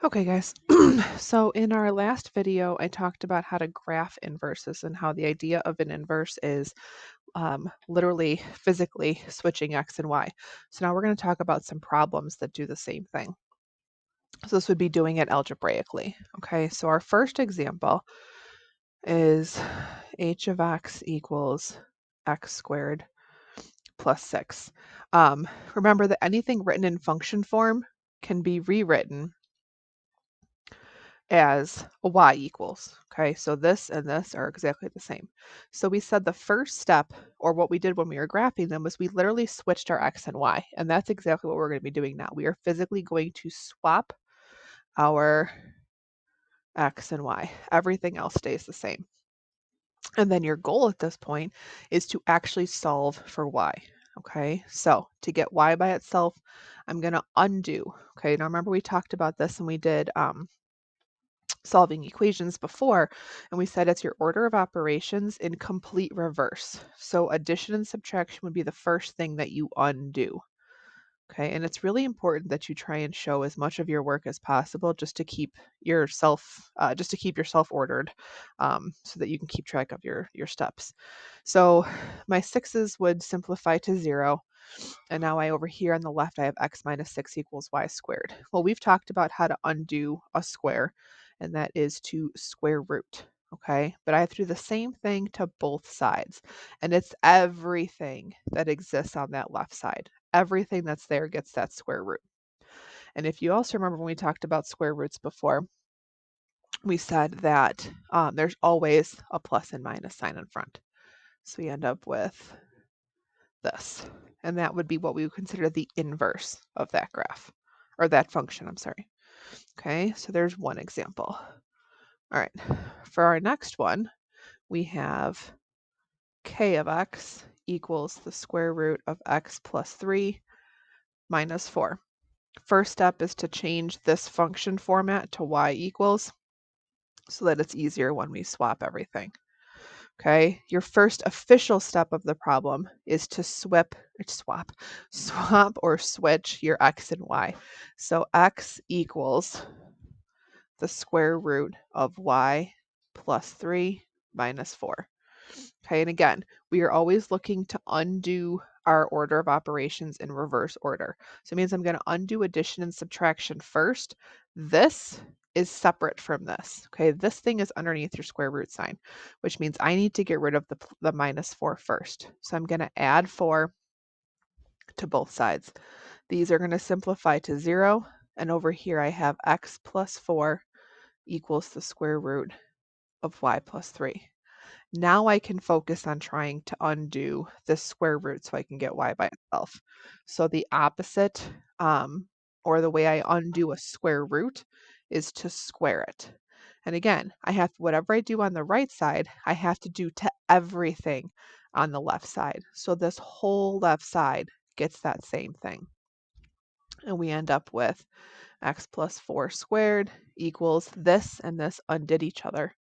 Okay, guys. So in our last video, I talked about how to graph inverses and how the idea of an inverse is literally physically switching x and y. So now we're going to talk about some problems that do the same thing. So this would be doing it algebraically. Okay, so our first example is h of x equals x squared plus 6. Remember that anything written in function form can be rewritten as a y equals. Okay, so this and this are exactly the same. So we said the first step, or what we did when we were graphing them, was we literally switched our x and y. And that's exactly what we're going to be doing now. We are physically going to swap our x and y. Everything else stays the same. And then your goal at this point is to actually solve for y. Okay, so to get y by itself, I'm going to undo. Okay, now remember we talked about this and we did solving equations before, and we said it's your order of operations in complete reverse. So addition and subtraction would be the first thing that you undo. Okay, and it's really important that you try and show as much of your work as possible just to keep yourself ordered, so that you can keep track of your steps. So my sixes would simplify to 0. And now over here on the left, I have x minus 6 equals y squared. Well, we've talked about how to undo a square, and that is to square root. Okay, but I have to do the same thing to both sides. And it's everything that exists on that left side. Everything that's there gets that square root. And if you also remember when we talked about square roots before, we said that there's always a plus and minus sign in front. So we end up with this. And that would be what we would consider the inverse of that graph, or that function, I'm sorry. Okay, so there's one example. All right, for our next one, we have k of x equals the square root of x plus 3 minus 4. First step is to change this function format to y equals so that it's easier when we swap everything. Okay, your first official step of the problem is to swap or switch your x and y. So x equals the square root of y plus 3 minus 4. Okay, and again, we are always looking to undo our order of operations in reverse order. So it means I'm going to undo addition and subtraction first. This is separate from this. Okay, this thing is underneath your square root sign, which means I need to get rid of the minus 4 first. So I'm going to add 4 to both sides. These are going to simplify to 0, and over here I have x plus 4 equals the square root of y plus 3. Now I can focus on trying to undo this square root so I can get y by itself. So the opposite, or the way I undo a square root, is to square it. And again, whatever I do on the right side, I have to do to everything on the left side. So this whole left side gets that same thing. And we end up with x plus 4 squared equals this, and this undid each other,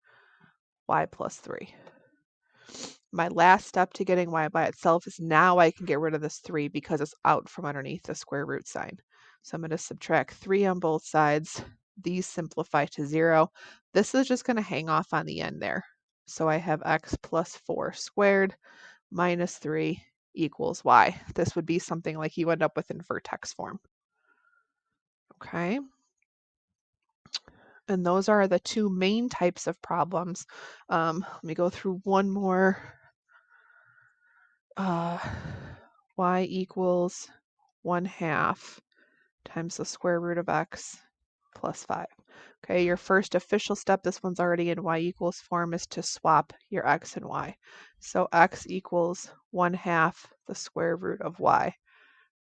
y plus 3. My last step to getting y by itself is now I can get rid of this 3 because it's out from underneath the square root sign. So I'm going to subtract 3 on both sides. These simplify to 0. This is just going to hang off on the end there. So I have x plus 4 squared minus 3 equals y. This would be something like you end up with in vertex form. Okay. And those are the two main types of problems. Let me go through one more. Y equals 1/2 times the square root of x plus 5. Okay, your first official step, this one's already in y equals form, is to swap your x and y. So x equals 1/2 the square root of y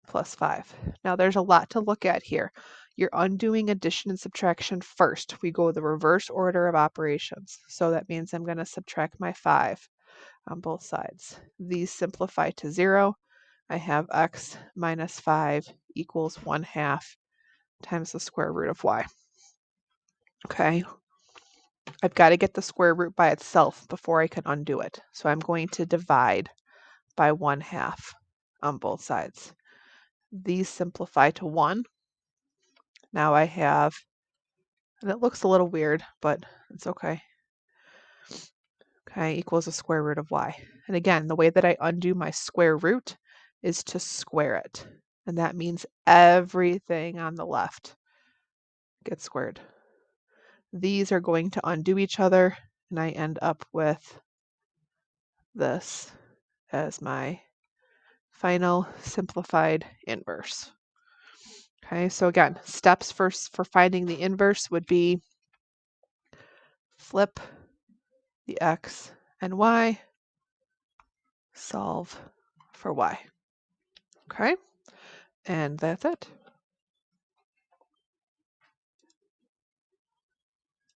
plus 5. Now there's a lot to look at here. You're undoing addition and subtraction first. We go the reverse order of operations. So that means I'm going to subtract my 5 on both sides. These simplify to 0. I have x minus 5 equals 1/2 times the square root of y. Okay, I've got to get the square root by itself before I can undo it. So I'm going to divide by 1/2 on both sides. These simplify to 1. Now I have And it looks a little weird, but it's okay. Okay, equals the square root of y. And again, the way that I undo my square root is to square it. And that means everything on the left gets squared. These are going to undo each other, and I end up with this as my final simplified inverse. Okay, so again, steps for finding the inverse would be flip the x and y, solve for y. Okay, and that's it.